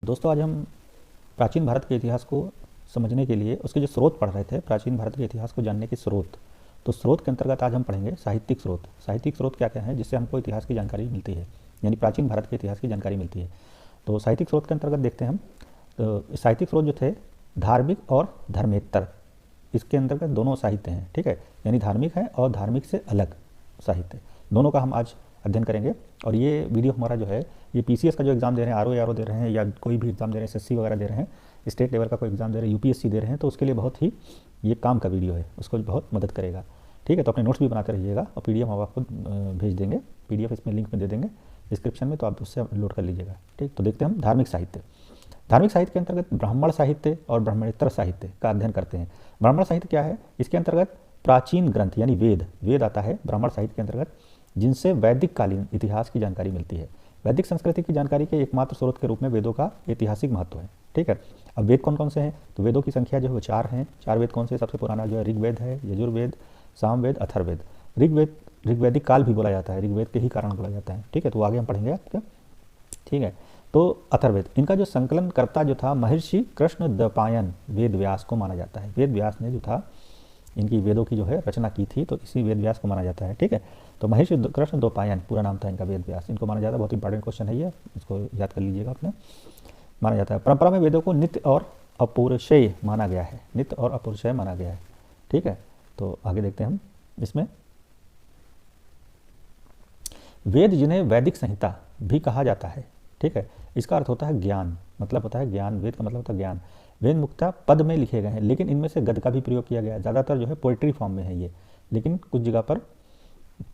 दोस्तों आज हम प्राचीन भारत के इतिहास को समझने के लिए उसके जो स्रोत पढ़ रहे थे, प्राचीन भारत के इतिहास को जानने के स्रोत। तो स्रोत के अंतर्गत आज हम पढ़ेंगे साहित्यिक स्रोत। साहित्यिक स्रोत क्या क्या है जिससे हमको इतिहास की जानकारी मिलती है, यानी प्राचीन भारत के इतिहास की जानकारी मिलती है। तो साहित्यिक स्रोत के अंतर्गत देखते हैं हम। तो साहित्यिक स्रोत जो थे धार्मिक और धर्मेतर, इसके अंतर्गत दोनों साहित्य हैं, ठीक है। यानी धार्मिक है और धार्मिक से अलग साहित्य, दोनों का हम आज अध्ययन करेंगे। और ये वीडियो हमारा जो है ये पीसीएस का जो एग्ज़ाम दे रहे हैं, आरओ दे रहे हैं, या कोई भी एग्ज़ाम दे रहे हैं, एसएससी वगैरह दे रहे हैं, स्टेट लेवल का कोई एग्ज़ाम दे रहे हैं, यूपीएससी दे रहे हैं, तो उसके लिए बहुत ही ये काम का वीडियो है, उसको बहुत मदद करेगा, ठीक है। तो अपने नोट्स भी बनाते रहिएगा और पीडीएफ हम आपको भेज देंगे, पीडीएफ इसमें लिंक में दे देंगे डिस्क्रिप्शन में, तो आप उससे लोड कर लीजिएगा, ठीक। तो देखते हैं हम धार्मिक साहित्य। धार्मिक साहित्य के अंतर्गत ब्राह्मण साहित्य और ब्राह्मणेतर साहित्य का अध्ययन करते हैं। ब्राह्मण साहित्य क्या है? इसके अंतर्गत प्राचीन ग्रंथ यानी वेद आता है ब्राह्मण साहित्य के अंतर्गत, जिनसे वैदिक कालीन इतिहास की जानकारी मिलती है। वैदिक संस्कृति की जानकारी के एकमात्र स्रोत के रूप में वेदों का ऐतिहासिक महत्व है, ठीक है। अब वेद कौन कौन से हैं? तो वेदों की संख्या जो है वो 4 हैं। 4 वेद कौन से? सबसे पुराना जो है ऋग्वेद है, यजुर्वेद, सामवेद, अथर्ववेद। ऋग्वैदिक काल भी बोला जाता है, ऋग्वेद के ही कारण बोला जाता है, ठीक है। तो आगे हम पढ़ेंगे आपका, ठीक है। तो अथर्ववेद, इनका जो संकलनकर्ता जो था महर्षि कृष्णद्वैपायन वेद व्यास को माना जाता है। वेद व्यास ने जो था इनकी वेदों की जो है रचना की थी, तो इसी वेद व्यास को माना जाता है, ठीक है। तो महर्षि कृष्णद्वैपायन पूरा नाम था इनका, वेद व्यास, इनको माना जाता है। बहुत इंपॉर्टेंट क्वेश्चन है ये, इसको याद कर लीजिएगा अपने। माना जाता है परंपरा में वेदों को नित्य और अपौरुषेय माना गया है, नित्य और अपौरुषेय माना गया है, ठीक है। तो आगे देखते हैं हम इसमें। वेद जिन्हें वैदिक संहिता भी कहा जाता है, ठीक है, इसका अर्थ होता है ज्ञान, मतलब होता है ज्ञान। वेद का मतलब होता है ज्ञान। वेद मुख्यतः पद में लिखे गए हैं, लेकिन इनमें से गद्य का भी प्रयोग किया गया है। ज़्यादातर जो है पोइट्री फॉर्म में है ये, लेकिन कुछ जगह पर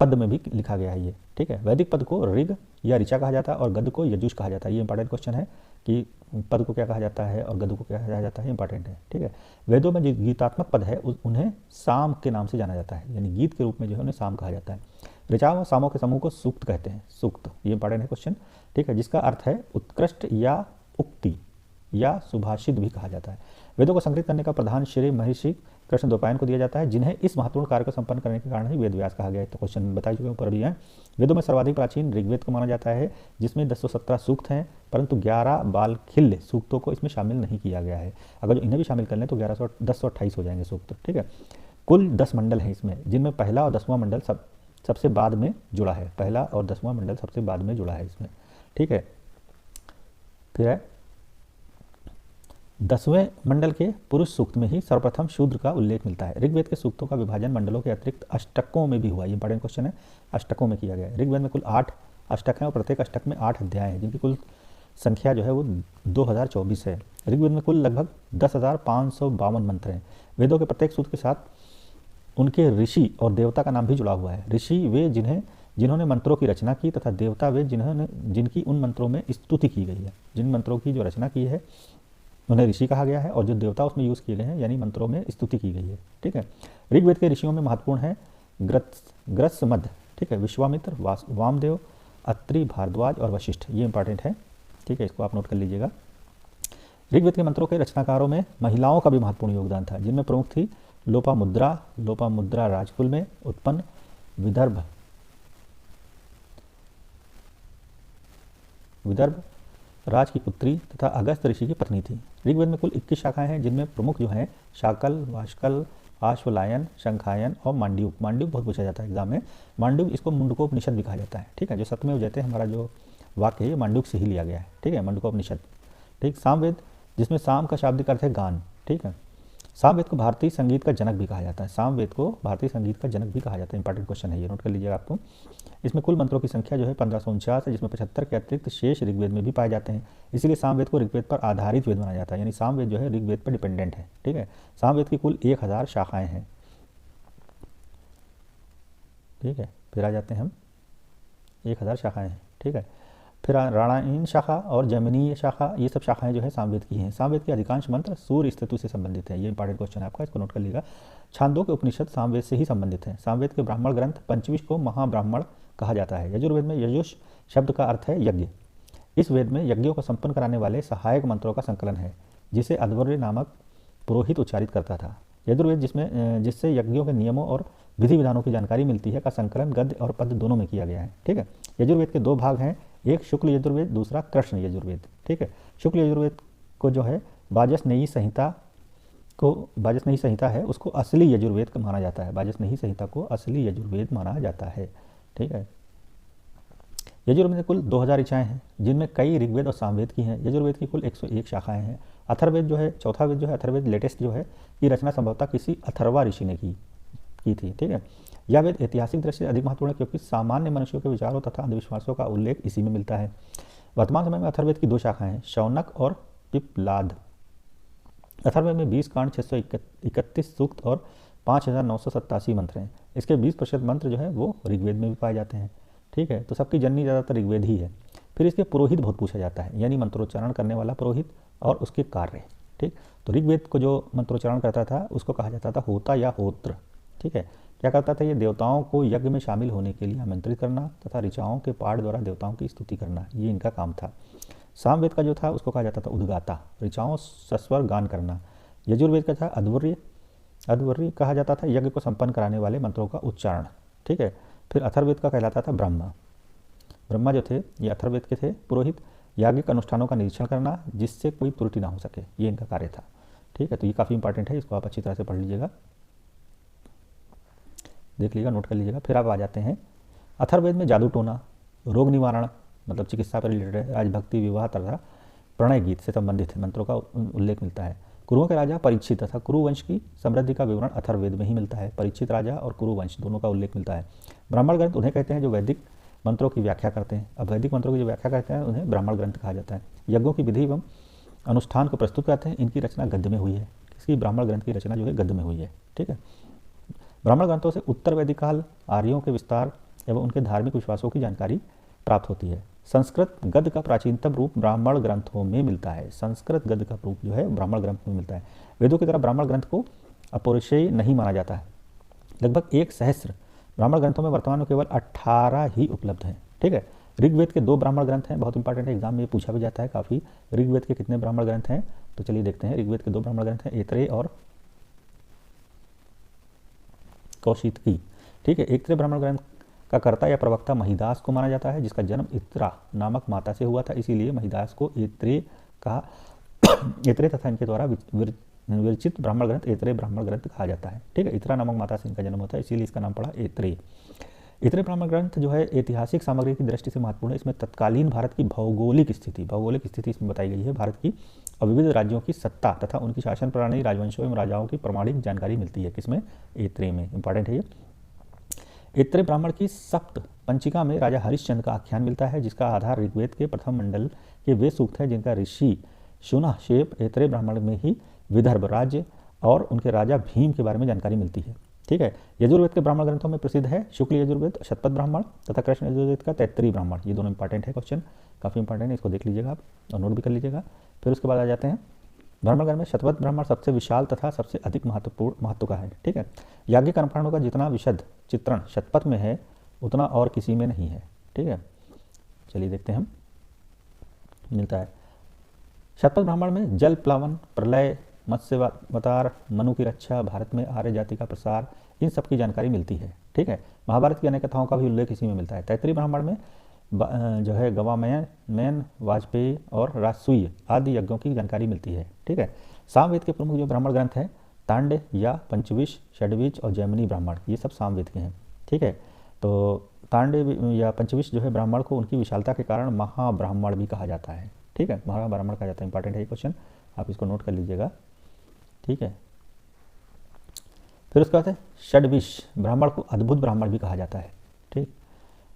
पद में भी लिखा गया है ये, ठीक है। वैदिक पद को ऋग या ऋचा कहा जाता है और गद्य को यजुष कहा जाता है। ये इंपॉर्टेंट क्वेश्चन है कि पद को क्या कहा जाता है और गद्य को क्या कहा जाता है, इंपॉर्टेंट है, ठीक है। वेदों में जो गीतात्मक पद है उन्हें साम के नाम से जाना जाता है, यानी गीत के रूप में जो है उन्हें साम कहा जाता है। ऋचा व सामों के समूह को सूक्त कहते हैं, सूक्त, ये इंपॉर्टेंट है क्वेश्चन, ठीक है, जिसका अर्थ है उत्कृष्ट या उक्ति या सुभाषित भी कहा जाता है। वेदों को संकलित करने का प्रधान श्रेय महर्षि कृष्णद्वैपायन को दिया जाता है, जिन्हें इस महत्वपूर्ण कार्य को संपन्न करने के कारण ही वेद व्यास कहा गया है। तो क्वेश्चन बता चुके ऊपर भी हैं। वेदों में सर्वाधिक प्राचीन ऋग्वेद को माना जाता है, जिसमें 1017 सूक्त हैं, परंतु 11 बालखिल्य सूक्तों को इसमें शामिल नहीं किया गया है। अगर जो इन्हें भी शामिल कर लें तो 1028 हो जाएंगे सूक्त, ठीक है। कुल 10 मंडल हैं इसमें, जिनमें पहला और 10वां मंडल सबसे बाद में जुड़ा है। पहला और 10वां मंडल सबसे बाद में जुड़ा है इसमें, ठीक है। फिर है 10वें मंडल के पुरुष सूक्त में ही सर्वप्रथम शूद्र का उल्लेख मिलता है। ऋग्वेद के सूक्तों का विभाजन मंडलों के अतिरिक्त अष्टकों में भी हुआ। ये इंपॉर्टेंट क्वेश्चन है, अष्टकों में किया गया है। ऋग्वेद में कुल 8 अष्टक हैं और प्रत्येक अष्टक में 8 अध्याय हैं, जिनकी कुल संख्या जो है वो 2024 है। ऋग्वेद में कुल लगभग 10,552 मंत्र हैं। वेदों के प्रत्येक सूक्त के साथ उनके ऋषि और देवता का नाम भी जुड़ा हुआ है। ऋषि वे जिन्होंने मंत्रों की रचना की, तथा देवता वे जिनकी उन मंत्रों में स्तुति की गई है। जिन मंत्रों की जो रचना की है उन्हें ऋषि कहा गया है, और जो देवता उसमें यूज़ किए गए हैं यानी मंत्रों में स्तुति की गई है, ठीक है। ऋग्वेद के ऋषियों में महत्वपूर्ण है ग्रस्मद, ठीक है, विश्वामित्र, वामदेव, अत्रि, भारद्वाज और वशिष्ठ। ये इंपॉर्टेंट है, ठीक है, इसको आप नोट कर लीजिएगा। ऋग्वेद के मंत्रों के रचनाकारों में महिलाओं का भी महत्वपूर्ण योगदान था, जिनमें प्रमुख थी लोपामुद्रा राजकुल में उत्पन्न विदर्भ राज की पुत्री तथा अगस्त ऋषि की पत्नी थी। ऋग्वेद में कुल 21 शाखाएं हैं, जिनमें प्रमुख जो हैं शाकल, वाष्कल, आश्वलायन, शंखायन और मांड्यूक। मांड्यूक बहुत पूछा जाता है एग्जाम में। मांड्यूक, इसको मुंडकोपनिषद भी कहा जाता है, ठीक है। जो सत्यमेव जयते हमारा जो वाक्य है ये मांड्यूक से ही लिया गया है, ठीक है, मुंडकोपनिषद, ठीक। सामवेद, जिसमें साम का शाब्दिक अर्थ है गान, ठीक है। सामवेद को भारतीय संगीत का जनक भी कहा जाता है। सामवेद को भारतीय संगीत का जनक भी कहा जाता है, इंपॉर्टेंट क्वेश्चन है ये, नोट कर लीजिएगा आपको। इसमें कुल मंत्रों की संख्या जो है 1549 है, जिसमें 75 के अतिरिक्त शेष ऋग्वेद में भी पाए जाते हैं। इसीलिए सामवेद को ऋग्वेद पर आधारित वेद माना जाता है, यानी सामवेद जो है ऋग्वेद पर डिपेंडेंट है, ठीक है। सामवेद की कुल 1000 शाखाएं हैं, ठीक है। फिर आ जाते हैं हम, 1000 शाखाएं हैं, ठीक है। फिर राणायण शाखा और जैमिनीय शाखा, ये सब शाखाएं जो है सामवेद की हैं। सामवेद के अधिकांश मंत्र सूर्य स्तुति से संबंधित है। ये इंपॉर्टेंट क्वेश्चन है आपका, इसको नोट कर लीजिएगा। छांदोग्य उपनिषद सामवेद से ही संबंधित है। सामवेद के ब्राह्मण ग्रंथ पंचविश को महाब्राह्मण कहा जाता है। यजुर्वेद में यजुष शब्द का अर्थ है यज्ञ। इस वेद में यज्ञों को संपन्न कराने वाले सहायक मंत्रों का संकलन है, जिसे अध्वर्य नामक पुरोहित उच्चारित करता था। यजुर्वेद, जिससे यज्ञों के नियमों और विधि विधानों की जानकारी मिलती है, का संकलन गद्य और पद्य दोनों में किया गया है, ठीक है। यजुर्वेद के 2 भाग हैं, एक शुक्ल यजुर्वेद, दूसरा कृष्ण यजुर्वेद। ठीक है, शुक्ल यजुर्वेद को जो है वाजसनेयी संहिता है, उसको असली यजुर्वेद माना जाता है। वाजसनेयी संहिता को असली यजुर्वेद माना जाता है। ठीक है, यजुर्वेद में कुल 2000 ऋचाएँ हैं, जिनमें कई ऋग्वेद और सामवेद की हैं। यजुर्वेद की कुल 101 शाखाएं हैं। अथर्ववेद जो है, चौथा वेद जो है अथर्ववेद लेटेस्ट जो है, की रचना संभवतः किसी अथर्वा ऋषि ने की थी। ठीक है, यह वेद ऐतिहासिक दृष्टि से अधिक महत्वपूर्ण है, क्योंकि सामान्य मनुष्यों के विचारों तथा अंधविश्वासों का उल्लेख इसी में मिलता है। वर्तमान समय में अथर्ववेद की 2 शाखाएं हैं, शौनक और पिप्लाद। अथर्ववेद में 20 कांड, 631 सूक्त और 5987 मंत्र हैं। इसके 20% मंत्र जो है वो ऋग्वेद में भी पाए जाते हैं। ठीक है, तो सबकी जननी ज़्यादातर ऋग्वेद ही है। फिर इसके पुरोहित बहुत पूछा जाता है, यानी मंत्रोच्चारण करने वाला पुरोहित और उसके कार्य। ठीक, तो ऋग्वेद को जो मंत्रोच्चारण करता था उसको कहा जाता था होता या होत्र। ठीक है, क्या करता था ये? देवताओं को यज्ञ में शामिल होने के लिए आमंत्रित करना तथा ऋचाओं के पाठ द्वारा देवताओं की स्तुति करना, ये इनका काम था। सामवेद का जो था उसको कहा जाता था उद्गाता, ऋचाओं सस्वर गान करना। यजुर्वेद का था अध्वर्य कहा जाता था यज्ञ को संपन्न कराने वाले मंत्रों का उच्चारण। ठीक है, फिर अथर्ववेद का कहलाता था ब्रह्मा जो थे ये अथर्ववेद के थे पुरोहित, याज्ञिक अनुष्ठानों का निरीक्षण करना जिससे कोई त्रुटि ना हो सके, ये इनका कार्य था। ठीक है, तो ये काफ़ी इंपॉर्टेंट है, इसको आप अच्छी तरह से पढ़ लीजिएगा, देख लीजिएगा, नोट कर लीजिएगा। फिर आप आ जाते हैं अथर्ववेद में जादू टोना, रोग निवारण मतलब चिकित्सा पर रिलेटेड है, राजभक्ति, विवाह तथा प्रणय गीत से संबंधित मंत्रों का उल्लेख मिलता है। कुरुओं के राजा परीक्षित तथा कुरु वंश की समृद्धि का विवरण अथर्ववेद में ही मिलता है। परीक्षित राजा और कुरु वंश दोनों का उल्लेख मिलता है। ब्राह्मण ग्रंथ उन्हें कहते हैं जो वैदिक मंत्रों की व्याख्या करते हैं। अब वैदिक मंत्रों की जो व्याख्या करते हैं उन्हें ब्राह्मण ग्रंथ कहा जाता है। यज्ञों की विधि एवं अनुष्ठान को प्रस्तुत करते हैं। इनकी रचना गद्य में हुई है। इसकी ब्राह्मण ग्रंथ की रचना जो है गद्य में हुई है। ठीक है, ब्राह्मण ग्रंथों से उत्तर वैदिक काल आर्यों के विस्तार एवं उनके धार्मिक विश्वासों की जानकारी प्राप्त होती है। संस्कृत गद्य का प्राचीनतम रूप ब्राह्मण ग्रंथों में मिलता है। संस्कृत गद्य का रूप जो है ब्राह्मण ग्रंथ में मिलता है। वेदों की तरह ब्राह्मण ग्रंथ को अपौरुषेय नहीं माना जाता है। लगभग 1 सहस्र ब्राह्मण ग्रंथों में वर्तमान में केवल 18 ही उपलब्ध हैं। ठीक है, ऋग्वेद के 2 ब्राह्मण ग्रंथ हैं, बहुत इंपॉर्टेंट है, एग्जाम में पूछा भी जाता है काफ़ी। ऋग्वेद के कितने ब्राह्मण ग्रंथ हैं? तो चलिए देखते हैं। ऋग्वेद के 2 ब्राह्मण ग्रंथ हैं, ऐत्रेय और कौशितकी। ठीक है, ऐत्रेय ब्राह्मण ग्रंथ का कर्ता या प्रवक्ता महिदास को माना जाता है, जिसका जन्म इत्रा नामक माता से हुआ था, इसीलिए महिदास को ऐत्रेय कहा। ऐत्रेय तथा इनके द्वारा विरचित ब्राह्मण ग्रंथ ऐत्रेय ब्राह्मण ग्रंथ कहा जाता है। ठीक है, इत्रा नामक माता से इनका जन्म होता है, इसीलिए इसका नाम पड़ा ऐत्रेय। ऐत्रेय ब्राह्मण ग्रंथ जो है ऐतिहासिक सामग्री की दृष्टि से महत्वपूर्ण है। इसमें तत्कालीन भारत की भौगोलिक स्थिति इसमें बताई गई है। भारत की और विविध राज्यों की सत्ता तथा उनकी शासन प्रणाली, राजवंशों एवं राजाओं की प्रमाणिक जानकारी मिलती है। किसमें? ऐत्रेय में। इंपॉर्टेंट है ये। ऐत्रेय ब्राह्मण की सप्त पंचिका में राजा हरिश्चंद्र का आख्यान मिलता है, जिसका आधार ऋग्वेद के प्रथम मंडल के वे सूक्त है जिनका ऋषि शुनःशेप ऐत्रेय ब्राह्मण में ही विदर्भ राज्य और उनके राजा भीम के बारे में जानकारी मिलती है। ठीक है, यजुर्वेद के ब्राह्मण ग्रंथों में प्रसिद्ध है शुक्ल यजुर्वेद शतपथ ब्राह्मण तथा कृष्ण यजुर्वेद का तैत्तरीय ब्राह्मण। ये दोनों इंपॉर्टेंट है, क्वेश्चन काफ़ी इंपॉर्टेंट है, इसको देख लीजिएगा आप और नोट भी कर लीजिएगा। फिर उसके बाद आ जाते हैं ब्राह्मण ग्रंथ में शतपथ ब्राह्मण सबसे विशाल तथा सबसे अधिक महत्व का है। ठीक है, याज्ञिक कर्मकांडों का जितना विशद चित्रण शतपथ में है उतना और किसी में नहीं है। ठीक है, चलिए देखते हैं हम, मिलता है शतपथ ब्राह्मण में जल प्लावन, प्रलय, मत्स्यावतार, मनु की रक्षा, भारत में आर्य जाति का प्रसार, इन सब की जानकारी मिलती है। ठीक है, महाभारत की अनेक कथाओं का भी उल्लेख इसी में मिलता है। तैत्तरीय ब्राह्मण में जो है गवामयन, वाजपेयी और राजसूय आदि यज्ञों की जानकारी मिलती है। ठीक है, सामवेद के प्रमुख जो ब्राह्मण ग्रंथ हैं तांडे या पंचविश, षड्विच और जैमिनी ब्राह्मण, ये सब सामवेद के हैं। ठीक है, तो तांडे या पंचविश जो है ब्राह्मण को उनकी विशालता के कारण महाब्राह्मण भी कहा जाता है। ठीक है, महाब्राह्मण कहा जाता है, इंपॉर्टेंट है ये क्वेश्चन, आप इसको नोट कर लीजिएगा। ठीक है, फिर उसके बाद है षड्विश ब्राह्मण को अद्भुत ब्राह्मण भी कहा जाता है। ठीक,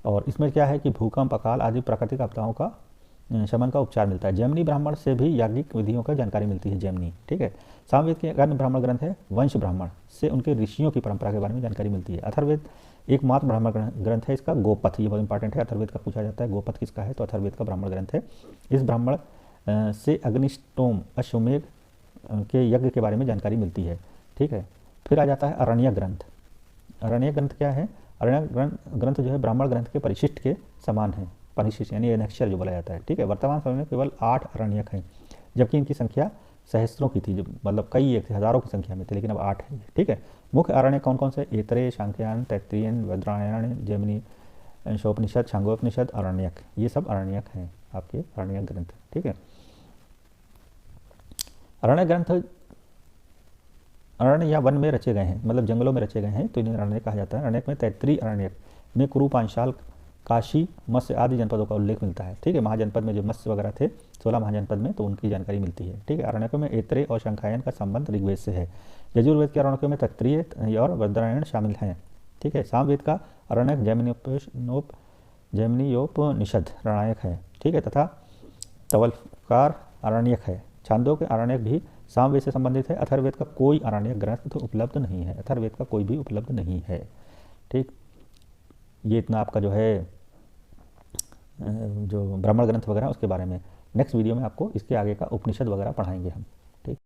और इसमें क्या है कि भूकंप, अकाल आदि प्राकृतिक आपदाओं का शमन का उपचार मिलता है। जैमिनी ब्राह्मण से भी याज्ञिक विधियों का जानकारी मिलती है, जैमिनी। ठीक है, सामवेद के अन्य ब्राह्मण ग्रंथ है वंश ब्राह्मण से उनके ऋषियों की परंपरा के बारे में जानकारी मिलती है। अथर्ववेद एकमात्र ब्राह्मण ग्रंथ है, इसका गोपथ, ये बहुत इंपॉर्टेंट है, अथर्ववेद का पूछा जाता है गोपथ किसका है, तो अथर्ववेद का ब्राह्मण ग्रंथ है। इस ब्राह्मण से अग्निष्टोम अश्वमेध के यज्ञ के बारे में जानकारी मिलती है। ठीक है, फिर आ जाता है अरण्यक ग्रंथ। अरण्यक ग्रंथ क्या है? अरण्यक ग्रंथ जो है ब्राह्मण ग्रंथ के परिशिष्ट के समान है, परिशिष्ट यानी अक्षर जो बोला जाता है। ठीक है, वर्तमान समय में केवल 8 अरण्यक हैं, जबकि इनकी संख्या सहस्त्रों की थी, मतलब कई एक हज़ारों की संख्या में थे, लेकिन अब 8 है। ठीक है, मुख्य अरण्यक कौन कौन से? ऐत्रेय, शाक्ययन, तैत्तिरीयन, वज्रायण, जैमिनी, शोपनिषद, छांदोग्योपनिषद, आरण्यक, ये सब आरण्यक हैं आपके आरण्यक ग्रंथ। ठीक है, अरण्य ग्रंथ अरण्य या वन में रचे गए हैं, मतलब जंगलों में रचे गए हैं, तो इन्हें अरण्य कहा जाता है। अरण्यक में तैत्रीय अरण्यक में कुरु, पांचाल, काशी, मत्स्य आदि जनपदों का उल्लेख मिलता है। ठीक है, महाजनपद में जो मत्स्य वगैरह थे 16 महाजनपद में, तो उनकी जानकारी मिलती है। ठीक है, अरण्यकों में ऐत्रेय और शंखायन का संबंध ऋग्वेद से है। यजुर्वेद के अरण्यकों में तैत्रीय और वृहदारण्यक शामिल हैं। ठीक है, सामवेद का अरण्यक जैमिनीयोपनिषद रणायक है। ठीक है, तथा तवलकार अरण्यक है। छांदोग्य अरण्यक भी सामवेद से संबंधित है। अथर्ववेद का कोई अरण्यक ग्रंथ तो उपलब्ध नहीं है, अथर्ववेद का कोई भी उपलब्ध नहीं है। ठीक, ये इतना आपका जो है जो ब्राह्मण ग्रंथ वगैरह उसके बारे में। नेक्स्ट वीडियो में आपको इसके आगे का उपनिषद वगैरह पढ़ाएंगे हम।